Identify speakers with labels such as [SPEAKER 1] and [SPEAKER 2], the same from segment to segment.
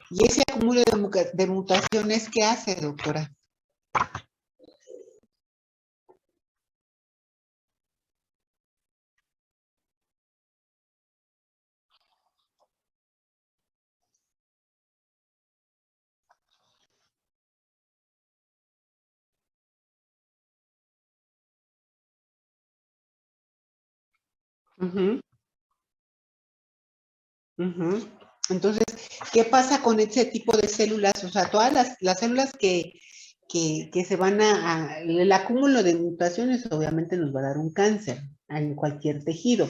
[SPEAKER 1] ¿Y ese acúmulo de mutaciones qué hace, doctora? Uh-huh. Uh-huh. Entonces, ¿qué pasa con ese tipo de células? O sea, todas las células que se van el acúmulo de mutaciones obviamente nos va a dar un cáncer en cualquier tejido.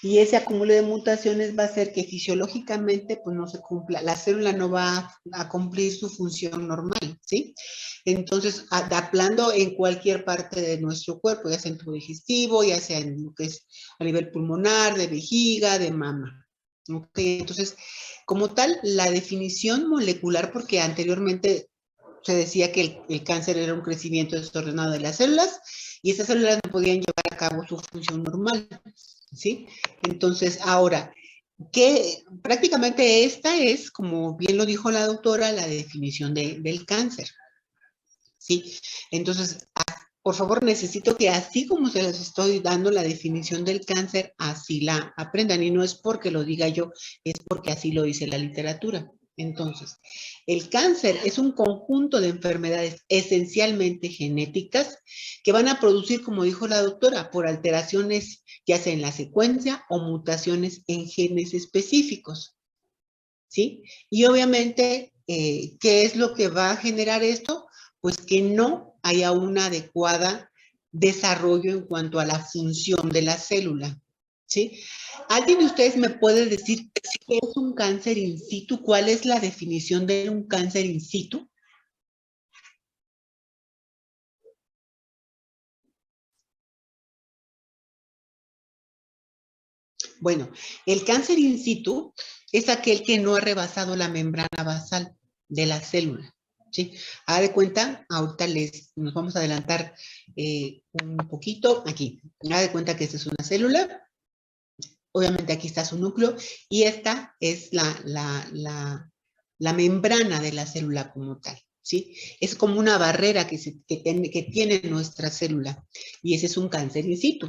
[SPEAKER 1] Y ese acúmulo de mutaciones va a hacer que fisiológicamente pues no se cumpla, la célula no va a cumplir su función normal, ¿sí? Entonces, hablando en cualquier parte de nuestro cuerpo, ya sea en tubo digestivo, ya sea en lo que es a nivel pulmonar, de vejiga, de mama. Okay, entonces, como tal, la definición molecular, porque anteriormente se decía que el cáncer era un crecimiento desordenado de las células y esas células no podían llevar a cabo su función normal, ¿sí? Entonces, ahora, que prácticamente esta es, como bien lo dijo la doctora, la definición del cáncer, ¿sí? Entonces, por favor, necesito que así como se les estoy dando la definición del cáncer, así la aprendan. Y no es porque lo diga yo, es porque así lo dice la literatura. Entonces, el cáncer es un conjunto de enfermedades esencialmente genéticas que van a producir, como dijo la doctora, por alteraciones ya sea en la secuencia o mutaciones en genes específicos, ¿sí? Y obviamente, ¿qué es lo que va a generar esto? Pues que no haya un adecuado desarrollo en cuanto a la función de la célula, ¿sí? ¿Alguien de ustedes me puede decir qué es un cáncer in situ? ¿Cuál es la definición de un cáncer in situ? Bueno, el cáncer in situ es aquel que no ha rebasado la membrana basal de la célula, ¿sí? Haga de cuenta, ahorita nos vamos a adelantar un poquito aquí. Haga de cuenta que esta es una célula, obviamente aquí está su núcleo, y esta es la membrana de la célula como tal, ¿sí? Es como una barrera que tiene nuestra célula, y ese es un cáncer in situ.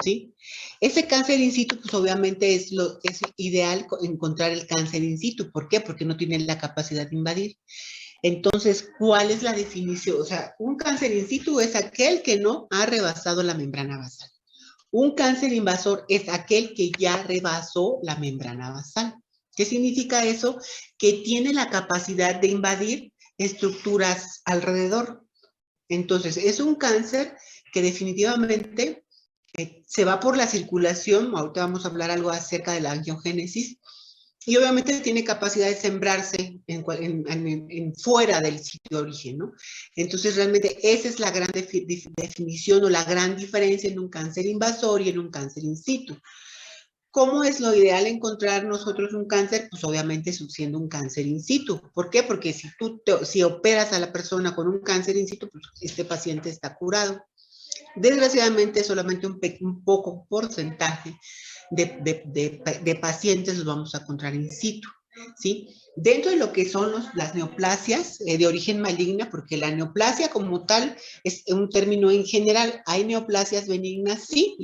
[SPEAKER 1] ¿Sí? Ese cáncer in situ, pues obviamente es ideal encontrar el cáncer in situ. ¿Por qué? Porque no tienen la capacidad de invadir. Entonces, ¿cuál es la definición? O sea, un cáncer in situ es aquel que no ha rebasado la membrana basal. Un cáncer invasor es aquel que ya rebasó la membrana basal. ¿Qué significa eso? Que tiene la capacidad de invadir estructuras alrededor. Entonces, es un cáncer que definitivamente se va por la circulación, ahorita vamos a hablar algo acerca de la angiogénesis, y obviamente tiene capacidad de sembrarse en fuera del sitio de origen, ¿no? Entonces, realmente esa es la gran definición o la gran diferencia en un cáncer invasor y en un cáncer in situ. ¿Cómo es lo ideal encontrar nosotros un cáncer? Pues obviamente siendo un cáncer in situ. ¿Por qué? Porque si operas a la persona con un cáncer in situ, pues este paciente está curado. Desgraciadamente, solamente un poco porcentaje de pacientes los vamos a encontrar in situ, ¿sí? Dentro de lo que son las neoplasias de origen maligna, porque la neoplasia como tal es un término en general, hay neoplasias benignas, sí,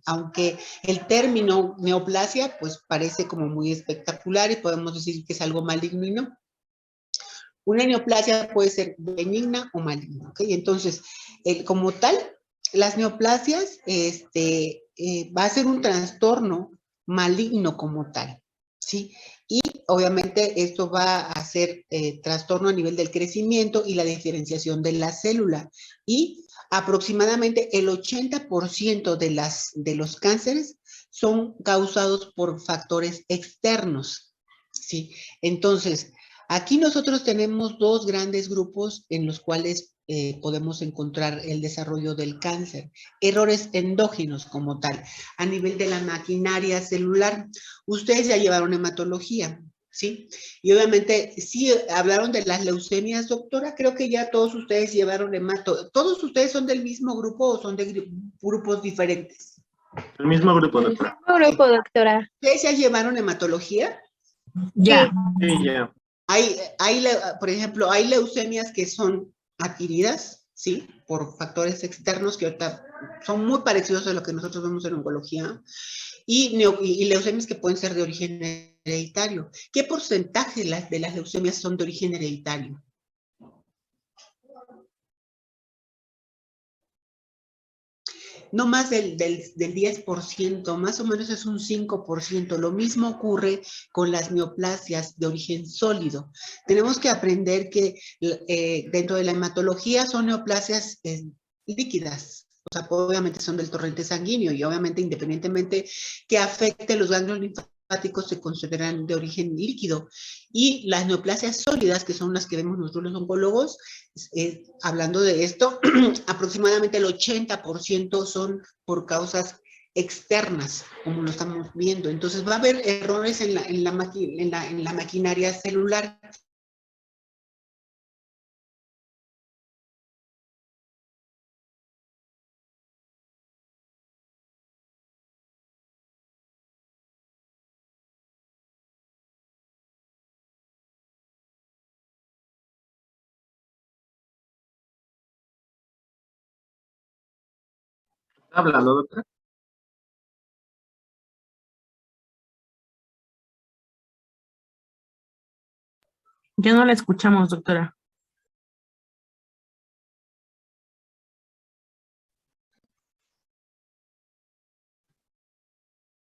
[SPEAKER 1] aunque el término neoplasia pues parece como muy espectacular y podemos decir que es algo maligno y no. Una neoplasia puede ser benigna o maligna, ¿ok? Entonces, como tal, las neoplasias va a ser un trastorno maligno como tal, ¿sí? Y obviamente esto va a ser trastorno a nivel del crecimiento y la diferenciación de la célula. Y aproximadamente el 80% de los cánceres son causados por factores externos, ¿sí? Entonces, aquí nosotros tenemos dos grandes grupos en los cuales podemos encontrar el desarrollo del cáncer. Errores endógenos como tal, a nivel de la maquinaria celular. Ustedes ya llevaron hematología, ¿sí? Y obviamente, sí hablaron de las leucemias, doctora, creo que ya todos ustedes llevaron ¿Todos ustedes son del mismo grupo o son de grupos diferentes?
[SPEAKER 2] El mismo grupo,
[SPEAKER 3] El
[SPEAKER 2] doctora.
[SPEAKER 3] mismo grupo, doctora.
[SPEAKER 1] ¿Ustedes ya llevaron hematología?
[SPEAKER 3] Ya.
[SPEAKER 2] Sí, ya.
[SPEAKER 1] Por ejemplo, hay leucemias que son adquiridas, ¿sí? Por factores externos que ahorita son muy parecidos a lo que nosotros vemos en oncología, y leucemias que pueden ser de origen hereditario. ¿Qué porcentaje de las leucemias son de origen hereditario? No más del 10%, más o menos es un 5%. Lo mismo ocurre con las neoplasias de origen sólido. Tenemos que aprender que dentro de la hematología son neoplasias líquidas. O sea, obviamente son del torrente sanguíneo y obviamente independientemente que afecte los ganglios linfáticos se consideran de origen líquido. Y las neoplasias sólidas, que son las que vemos nosotros los oncólogos, hablando de esto, aproximadamente el 80% son por causas externas, como lo estamos viendo. Entonces va a haber errores en la maquinaria celular.
[SPEAKER 2] ¿Está hablando, doctora?
[SPEAKER 3] Ya no la escuchamos, doctora.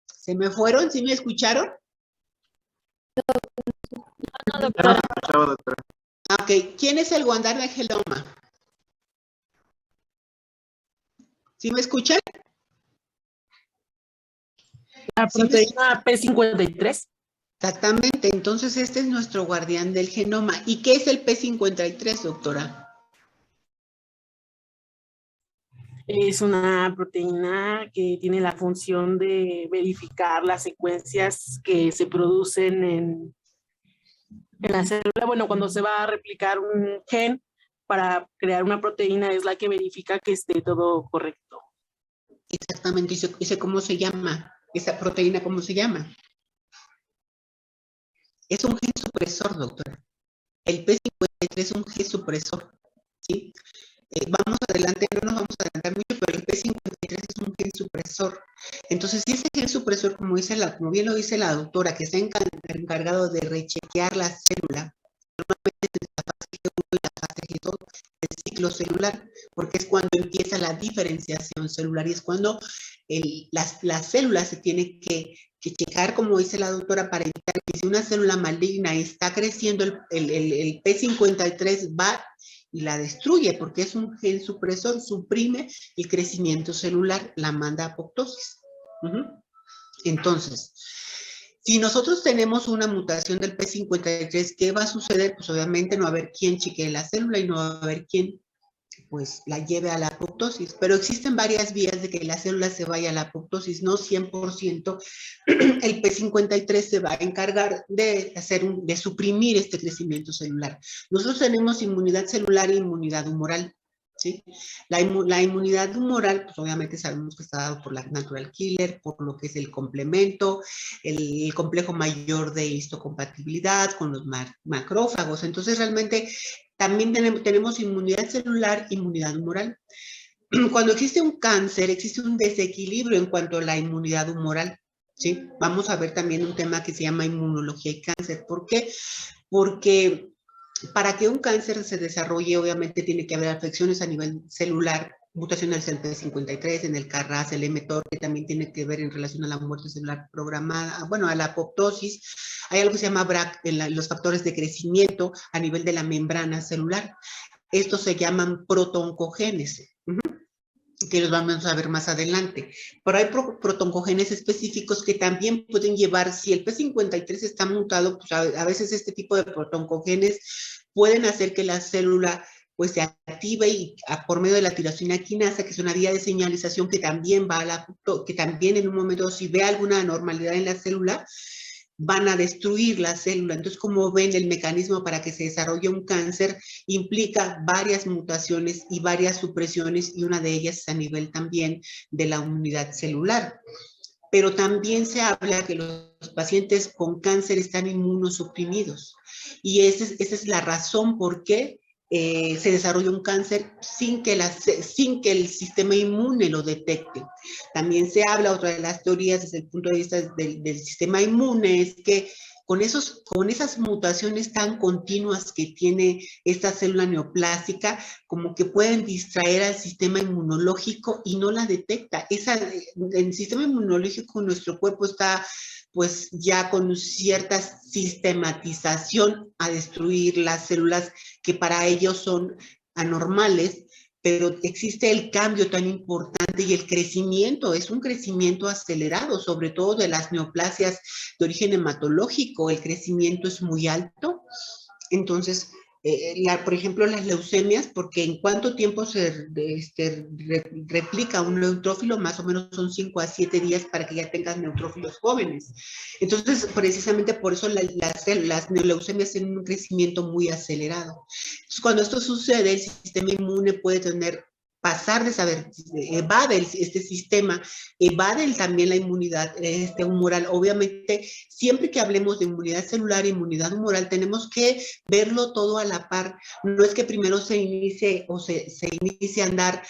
[SPEAKER 1] ¿Se me fueron? ¿Sí me escucharon?
[SPEAKER 2] Ya
[SPEAKER 4] No,
[SPEAKER 2] no
[SPEAKER 4] doctora.
[SPEAKER 2] se escuchaba, doctora.
[SPEAKER 1] Ok, ¿quién es el Guandar geloma? ¿Sí me escuchan?
[SPEAKER 3] La
[SPEAKER 1] ¿Sí me
[SPEAKER 3] proteína P53.
[SPEAKER 1] Exactamente, entonces este es nuestro guardián del genoma. ¿Y qué es el P53, doctora?
[SPEAKER 3] Es una proteína que tiene la función de verificar las secuencias que se producen en la célula. Bueno, cuando se va a replicar un gen para crear una proteína, es la que verifica que esté todo correcto.
[SPEAKER 1] Exactamente, ¿y cómo se llama? ¿Esa proteína cómo se llama? Es un gen supresor, doctora. El P53 es un gen supresor, ¿sí? Vamos adelante, no nos vamos a adelantar mucho, pero el P53 es un gen supresor. Entonces, si ese gen supresor, como bien lo dice la doctora, que está encargado de rechequear la célula, normalmente es la fase G1 y la fase G2 del ciclo celular, porque es cuando empieza la diferenciación celular y es cuando las células se tienen que checar, como dice la doctora, para evitar que si una célula maligna está creciendo, el P53 va y la destruye, porque es un gen supresor, suprime el crecimiento celular, la manda a apoptosis. Entonces, si nosotros tenemos una mutación del P53, ¿qué va a suceder? Pues obviamente no va a haber quien chequee la célula y no va a haber quien pues la lleve a la apoptosis, pero existen varias vías de que la célula se vaya a la apoptosis, no 100%, el P53 se va a encargar de suprimir este crecimiento celular. Nosotros tenemos inmunidad celular e inmunidad humoral, ¿sí? La inmunidad humoral, pues obviamente sabemos que está dado por la natural killer, por lo que es el complemento, el complejo mayor de histocompatibilidad con los macrófagos. Entonces realmente también tenemos inmunidad celular, inmunidad humoral. Cuando existe un cáncer, existe un desequilibrio en cuanto a la inmunidad humoral, ¿sí? Vamos a ver también un tema que se llama inmunología y cáncer. ¿Por qué? Porque para que un cáncer se desarrolle, obviamente tiene que haber afecciones a nivel celular, mutaciones del P53, en el KRAS, el mTOR, que también tiene que ver en relación a la muerte celular programada, bueno, a la apoptosis. Hay algo que se llama BRCA, los factores de crecimiento a nivel de la membrana celular. Estos se llaman protooncogenes, que los vamos a ver más adelante. Pero hay protoncogenes específicos que también pueden llevar, si el P53 está mutado, pues a veces este tipo de protoncogenes pueden hacer que la célula pues se active y por medio de la tirosina quinasa, que es una vía de señalización que también va a que también en un momento, si ve alguna anormalidad en la célula, van a destruir la célula. Entonces, como ven, el mecanismo para que se desarrolle un cáncer implica varias mutaciones y varias supresiones, y una de ellas es a nivel también de la unidad celular. pero también se habla que los pacientes con cáncer están inmunosuprimidos. Y esa es la razón por qué se desarrolla un cáncer sin que el sistema inmune lo detecte. También se habla, otra de las teorías desde el punto de vista del sistema inmune, es que con esas mutaciones tan continuas que tiene esta célula neoplástica, como que pueden distraer al sistema inmunológico y no la detecta. El sistema inmunológico en nuestro cuerpo está pues ya con cierta sistematización a destruir las células que para ellos son anormales, pero existe el cambio tan importante y el crecimiento, es un crecimiento acelerado, sobre todo de las neoplasias de origen hematológico, el crecimiento es muy alto. Entonces, por ejemplo, las leucemias, porque en cuánto tiempo replica un neutrófilo, más o menos son 5 a 7 días para que ya tengas neutrófilos jóvenes. Entonces, precisamente por eso las leucemias tienen un crecimiento muy acelerado. Entonces, cuando esto sucede, el sistema inmune puede pasar de saber, evade este sistema, evade también la inmunidad humoral. Obviamente, siempre que hablemos de inmunidad celular e inmunidad humoral, tenemos que verlo todo a la par. No es que primero se inicie a andar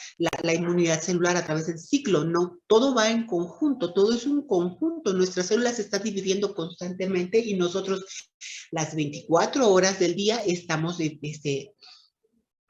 [SPEAKER 1] la inmunidad celular a través del ciclo, no, todo va en conjunto, todo es un conjunto. Nuestras células se están dividiendo constantemente y nosotros las 24 horas del día estamos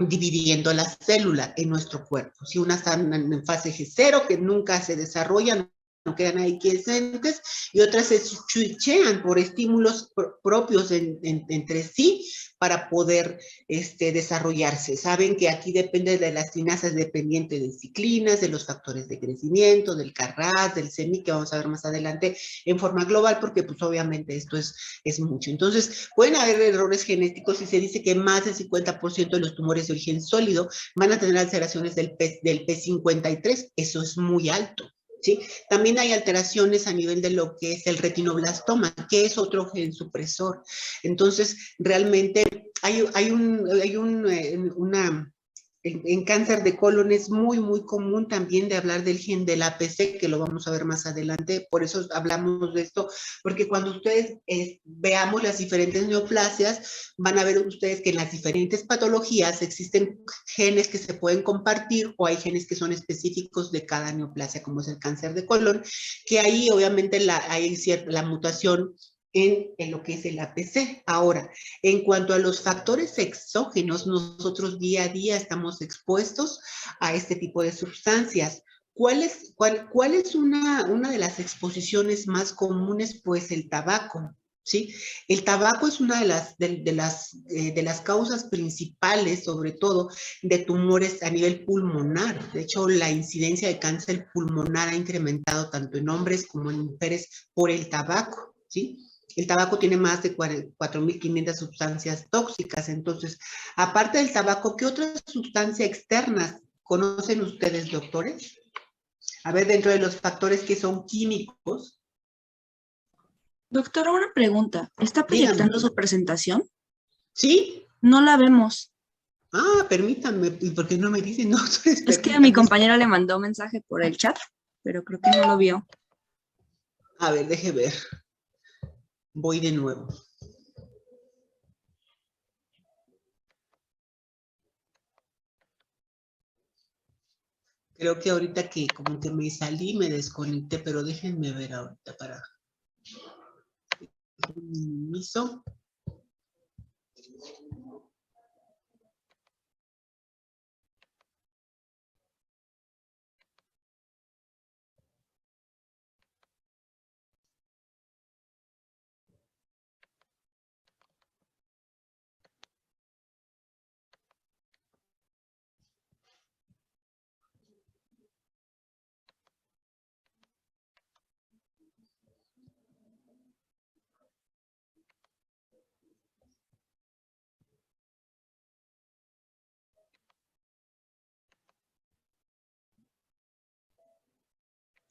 [SPEAKER 1] dividiendo las células en nuestro cuerpo. Si unas están en fase G0, que nunca se desarrollan, no quedan ahí quiescentes, y otras se switchean por estímulos propios entre sí para poder desarrollarse. Saben que aquí depende de las quinasas, dependiente de ciclinas, de los factores de crecimiento, del CARRAS, del CEMI, que vamos a ver más adelante en forma global, porque pues obviamente esto es mucho. Entonces, pueden haber errores genéticos y se dice que más del 50% de los tumores de origen sólido van a tener alteraciones del P53. Eso es muy alto. ¿Sí? También hay alteraciones a nivel de lo que es el retinoblastoma, que es otro gen supresor. Entonces, realmente hay una en cáncer de colon es muy común también de hablar del gen del APC, que lo vamos a ver más adelante, por eso hablamos de esto, porque cuando ustedes veamos las diferentes neoplasias, van a ver ustedes que en las diferentes patologías existen genes que se pueden compartir o hay genes que son específicos de cada neoplasia, como es el cáncer de colon, que ahí obviamente hay la mutación en lo que es el APC. Ahora, en cuanto a los factores exógenos, nosotros día a día estamos expuestos a este tipo de sustancias. ¿Cuál es una de las exposiciones más comunes? Pues el tabaco. ¿Sí? El tabaco es una de las causas principales, sobre todo, de tumores a nivel pulmonar. De hecho, la incidencia de cáncer pulmonar ha incrementado tanto en hombres como en mujeres por el tabaco. ¿Sí? El tabaco tiene más de 4.500 sustancias tóxicas. Entonces, aparte del tabaco, ¿qué otras sustancias externas conocen ustedes, doctores? A ver, dentro de los factores que son químicos.
[SPEAKER 2] Doctora, una pregunta. ¿Está
[SPEAKER 1] Dígame.
[SPEAKER 2] proyectando su presentación?
[SPEAKER 1] ¿Sí?
[SPEAKER 2] No la vemos.
[SPEAKER 1] Ah, permítanme. ¿Y por qué no me dicen? No,
[SPEAKER 2] Es que a mi compañera le mandó mensaje por el chat, pero creo que no lo vio.
[SPEAKER 1] A ver, deje ver. Voy de nuevo. Creo que ahorita que como que me salí, me desconecté, pero déjenme ver ahorita para... Permiso.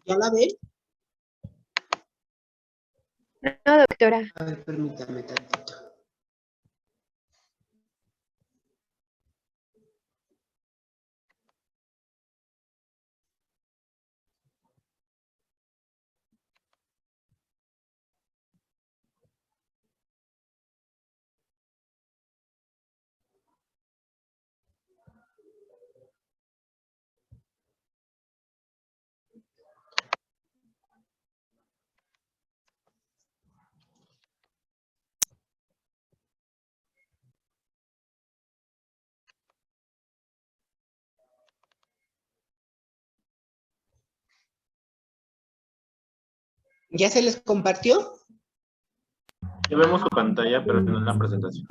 [SPEAKER 1] ¿Ya la ve?
[SPEAKER 4] No, doctora.
[SPEAKER 1] A ver, permítame tantito. ¿Ya se les compartió?
[SPEAKER 5] Ya vemos su pantalla, pero no en la presentación.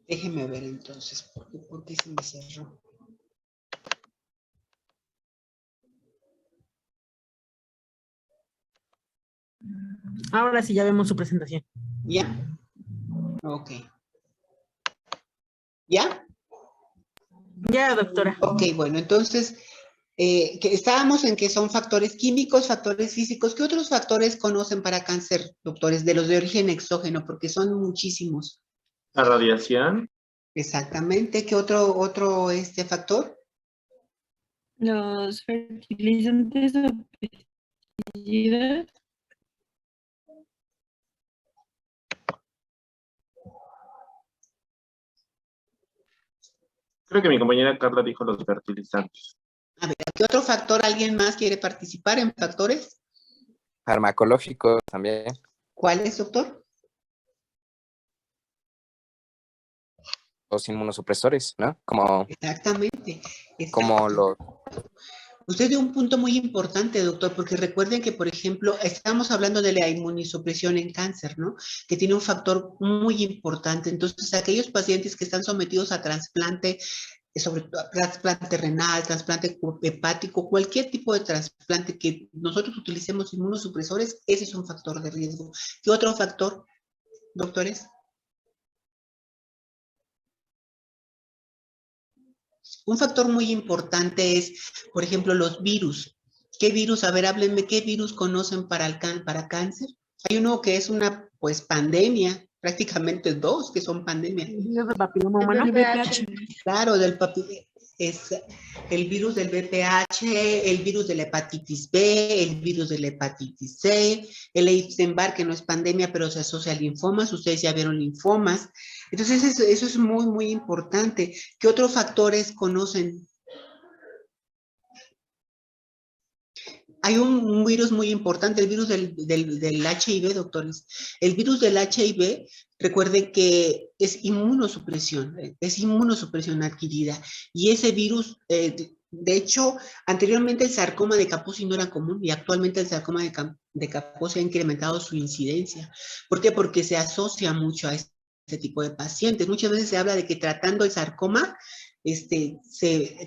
[SPEAKER 1] Déjenme ver entonces, ¿por qué se me cerró?
[SPEAKER 3] Ahora sí ya vemos su presentación.
[SPEAKER 1] ¿Ya? Ok. ¿Ya?
[SPEAKER 3] Ya, doctora.
[SPEAKER 1] Ok, bueno, entonces, que estábamos en que son factores químicos, factores físicos. ¿Qué otros factores conocen para cáncer, doctores, de los de origen exógeno? Porque son muchísimos.
[SPEAKER 5] La radiación,
[SPEAKER 1] Exactamente. ¿Qué otro factor?
[SPEAKER 2] Los fertilizantes o pesticidas.
[SPEAKER 5] creo que mi compañera Carla dijo los fertilizantes.
[SPEAKER 1] A ver, ¿qué otro factor alguien más quiere participar en factores?
[SPEAKER 6] Farmacológicos también,
[SPEAKER 1] ¿Cuál es, doctor?
[SPEAKER 6] los inmunosupresores, ¿no? Como
[SPEAKER 1] Exactamente.
[SPEAKER 6] los...
[SPEAKER 1] Usted dio un punto muy importante, doctor, porque recuerden que, por ejemplo, estamos hablando de la inmunosupresión en cáncer, ¿no? Que tiene un factor muy importante. Entonces, aquellos pacientes que están sometidos a trasplante, sobre todo trasplante renal, trasplante hepático, cualquier tipo de trasplante que nosotros utilicemos inmunosupresores, ese es un factor de riesgo. ¿Qué otro factor, doctores? Un factor muy importante es, por ejemplo, los virus. ¿Qué virus? A ver, háblenme, ¿qué virus conocen para cáncer? Hay uno que es una, pues, pandemia, prácticamente dos que son pandemia.
[SPEAKER 3] ¿El papiloma
[SPEAKER 2] El
[SPEAKER 3] humano?
[SPEAKER 2] VPH.
[SPEAKER 1] Claro, es el virus del VPH, el virus de la hepatitis B, el virus de la hepatitis C, el Epstein-Barr, que no es pandemia, pero se asocia a linfomas. Ustedes ya vieron linfomas. Entonces, eso es muy, muy importante. ¿Qué otros factores conocen? Hay un virus muy importante, el virus del HIV, doctores. El virus del HIV, recuerden que es inmunosupresión adquirida. Y ese virus, de hecho, anteriormente el sarcoma de Kaposi no era común y actualmente el sarcoma de Kaposi ha incrementado su incidencia. ¿Por qué? Porque se asocia mucho a este tipo de pacientes. Muchas veces se habla de que tratando el sarcoma,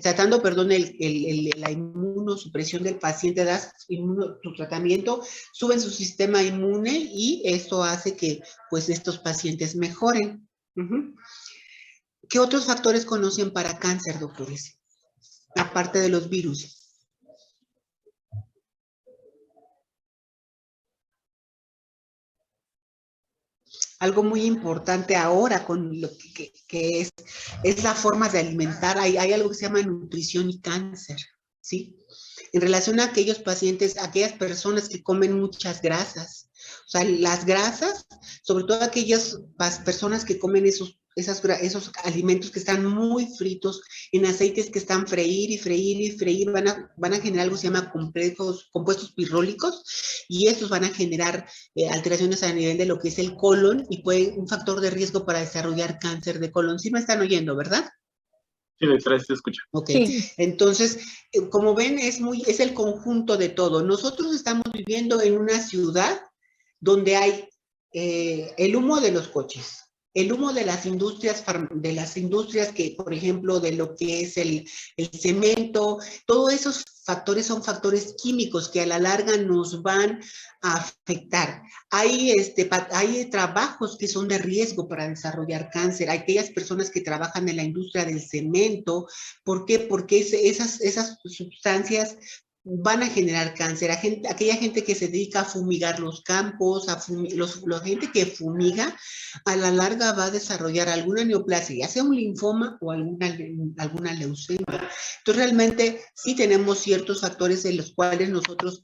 [SPEAKER 1] tratando, perdón, la inmunosupresión del paciente, das su tratamiento, suben su sistema inmune y esto hace que, pues, estos pacientes mejoren. ¿Qué otros factores conocen para cáncer, doctores? Aparte de los virus. Algo muy importante ahora con lo que es la forma de alimentar. Hay algo que se llama nutrición y cáncer, ¿sí? En relación a aquellos pacientes, aquellas personas que comen muchas grasas. O sea, las grasas, sobre todo aquellas personas que comen esos alimentos que están muy fritos, en aceites que están freír y freír y freír, van a generar algo que se llama compuestos pirrólicos, y estos van a generar alteraciones a nivel de lo que es el colon y puede un factor de riesgo para desarrollar cáncer de colon. Sí me están oyendo, ¿verdad?
[SPEAKER 5] Sí, doctora, se escucha.
[SPEAKER 1] Ok,
[SPEAKER 3] Sí.
[SPEAKER 1] entonces, como ven, es el conjunto de todo. Nosotros estamos viviendo en una ciudad donde hay el humo de los coches, el humo de las industrias que, por ejemplo, de lo que es el cemento, todos esos factores son factores químicos que a la larga nos van a afectar. Hay trabajos que son de riesgo para desarrollar cáncer. Hay aquellas personas que trabajan en la industria del cemento. ¿Por qué? Porque esas sustancias van a generar cáncer. Aquella gente que se dedica a fumigar los campos, la gente que fumiga, a la larga va a desarrollar alguna neoplasia, ya sea un linfoma o alguna leucemia. Entonces, realmente sí tenemos ciertos factores en los cuales nosotros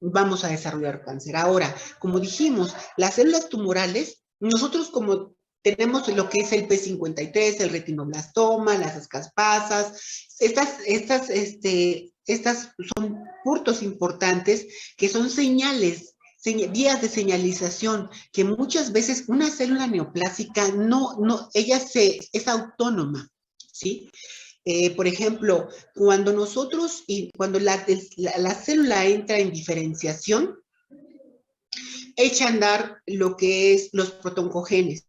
[SPEAKER 1] vamos a desarrollar cáncer. Ahora, como dijimos, las células tumorales, nosotros como tenemos lo que es el P53, el retinoblastoma, las ascaspasas, estas son puntos importantes que son señales, vías de señalización, que muchas veces una célula neoplásica ella es autónoma, ¿sí? Por ejemplo, cuando la célula entra en diferenciación, echa a andar lo que es los protoncogenes.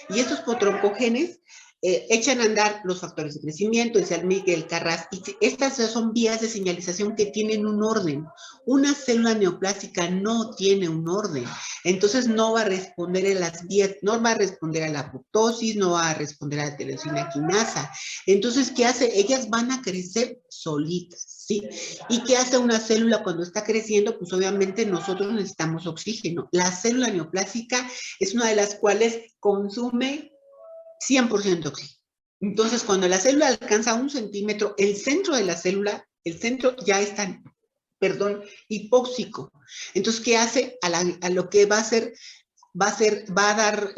[SPEAKER 1] Y estos protoncogenes echan a andar los factores de crecimiento, dice Miguel Carras, y estas son vías de señalización que tienen un orden. Una célula neoplástica no tiene un orden, entonces no va a responder a las vías, no va a responder a la apoptosis, no va a responder a la tirosina quinasa. Entonces, ¿qué hace? Ellas van a crecer solitas, ¿sí? ¿Y qué hace una célula cuando está creciendo? Pues obviamente nosotros necesitamos oxígeno. La célula neoplásica es una de las cuales consume 100% oxígeno. Entonces, cuando la célula alcanza 1 centímetro, el centro de la célula, el centro ya está, hipóxico. Entonces, ¿qué hace? A lo que va a hacer, va a dar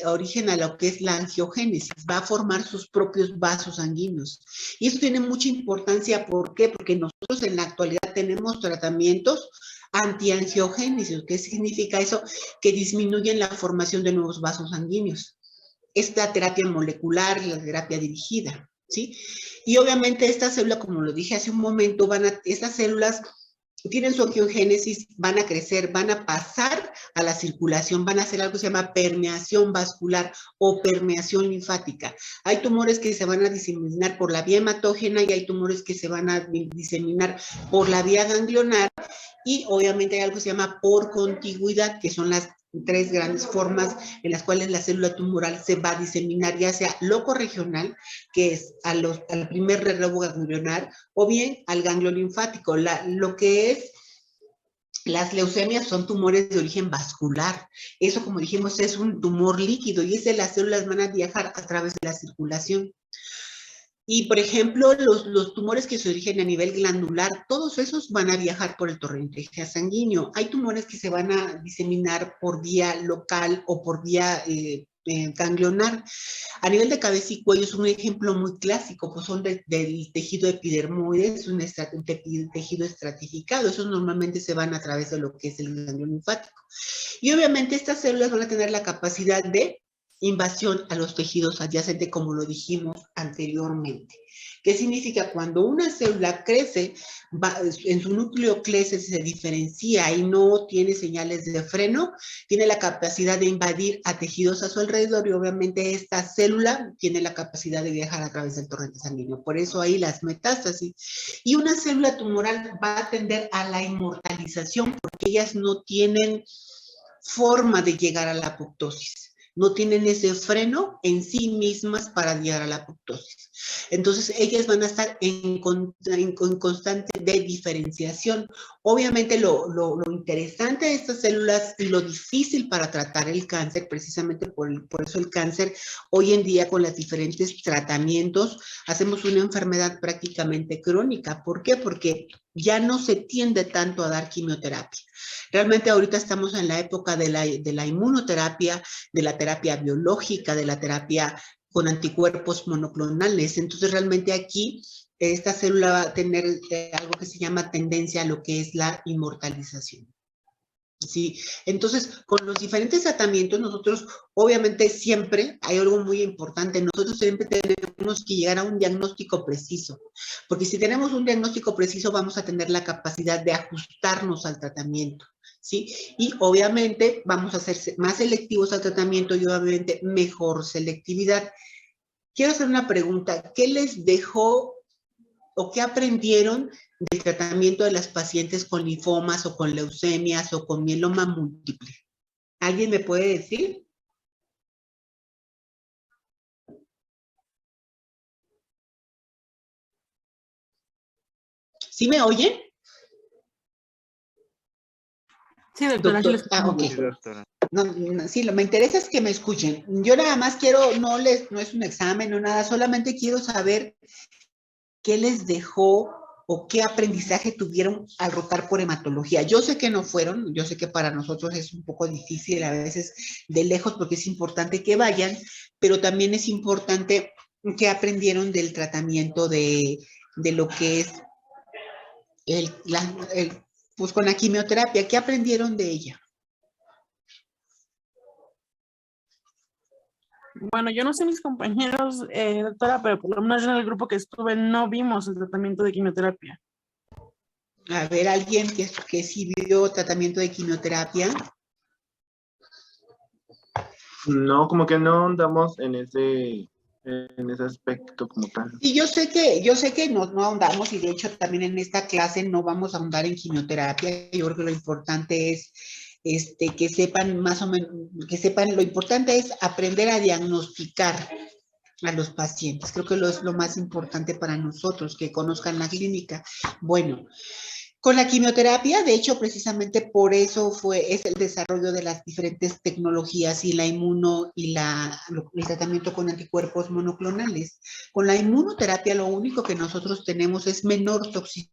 [SPEAKER 1] origen a lo que es la angiogénesis, va a formar sus propios vasos sanguíneos. Y eso tiene mucha importancia, ¿por qué? Porque nosotros en la actualidad tenemos tratamientos antiangiogénesis. ¿Qué significa eso? Que disminuyen la formación de nuevos vasos sanguíneos. Esta terapia molecular, la terapia dirigida, ¿sí? Y obviamente esta célula, como lo dije hace un momento, estas células tienen su angiogénesis, van a crecer, van a pasar a la circulación, van a hacer algo que se llama permeación vascular o permeación linfática. Hay tumores que se van a diseminar por la vía hematógena y hay tumores que se van a diseminar por la vía ganglionar, y obviamente hay algo que se llama por contigüidad, que son las 3 grandes formas en las cuales la célula tumoral se va a diseminar, ya sea locorregional, que es al primer relevo ganglionar, o bien al ganglio linfático. Lo que es las leucemias son tumores de origen vascular. Eso, como dijimos, es un tumor líquido y las células van a viajar a través de la circulación. Y, por ejemplo, los tumores que se origen a nivel glandular, todos esos van a viajar por el torrente sanguíneo. Hay tumores que se van a diseminar por vía local o por vía ganglionar. A nivel de cabeza y cuello es un ejemplo muy clásico, pues son del tejido epidermoide, es un tejido estratificado. Esos normalmente se van a través de lo que es el ganglio linfático. Y obviamente estas células van a tener la capacidad de invasión a los tejidos adyacentes, como lo dijimos anteriormente. ¿Qué significa? Cuando una célula crece, en su núcleo crece, se diferencia y no tiene señales de freno, tiene la capacidad de invadir a tejidos a su alrededor y obviamente esta célula tiene la capacidad de viajar a través del torrente sanguíneo. Por eso ahí las metástasis. Y una célula tumoral va a tender a la inmortalización porque ellas no tienen forma de llegar a la apoptosis. No tienen ese freno en sí mismas para llegar a la apoptosis. Entonces, ellas van a estar en constante de diferenciación. Obviamente, lo interesante de estas células y lo difícil para tratar el cáncer, precisamente por eso el cáncer, hoy en día con los diferentes tratamientos, hacemos una enfermedad prácticamente crónica. ¿Por qué? Porque ya no se tiende tanto a dar quimioterapia. Realmente ahorita estamos en la época de la inmunoterapia, de la terapia biológica, de la terapia con anticuerpos monoclonales. Entonces realmente aquí esta célula va a tener algo que se llama tendencia a lo que es la inmortalización. Sí, entonces con los diferentes tratamientos nosotros obviamente siempre hay algo muy importante, nosotros siempre tenemos que llegar a un diagnóstico preciso, porque si tenemos un diagnóstico preciso vamos a tener la capacidad de ajustarnos al tratamiento, ¿sí? Y obviamente vamos a ser más selectivos al tratamiento y obviamente mejor selectividad. Quiero hacer una pregunta, ¿qué les dejó o qué aprendieron del tratamiento de las pacientes con linfomas o con leucemias o con mieloma múltiple? ¿Alguien me puede decir? ¿Sí me oyen?
[SPEAKER 3] Sí, doctora.
[SPEAKER 1] Doctor, ok.
[SPEAKER 5] Sí, doctora.
[SPEAKER 1] Sí, me interesa es que me escuchen. Yo nada más quiero, no es un examen o nada, solamente quiero saber qué les dejó o qué aprendizaje tuvieron al rotar por hematología. Yo sé que no fueron, yo sé que para nosotros es un poco difícil a veces de lejos porque es importante que vayan, pero también es importante que aprendieron del tratamiento de lo que es pues con la quimioterapia. ¿Qué aprendieron de ella?
[SPEAKER 3] Bueno, yo no sé mis compañeros, doctora, pero por lo menos yo en el grupo que estuve no vimos el tratamiento de quimioterapia.
[SPEAKER 1] A ver, alguien que sí vio tratamiento de quimioterapia.
[SPEAKER 5] No, como que no andamos en ese aspecto como tal.
[SPEAKER 1] Y yo sé que no ahondamos, y de hecho también en esta clase no vamos a ahondar en quimioterapia. Yo creo que lo importante es que sepan más o menos, lo importante es aprender a diagnosticar a los pacientes. Creo que es lo más importante para nosotros, que conozcan la clínica. Bueno, con la quimioterapia, de hecho, precisamente por eso es el desarrollo de las diferentes tecnologías y la inmuno y el tratamiento con anticuerpos monoclonales. Con la inmunoterapia lo único que nosotros tenemos es menor toxicidad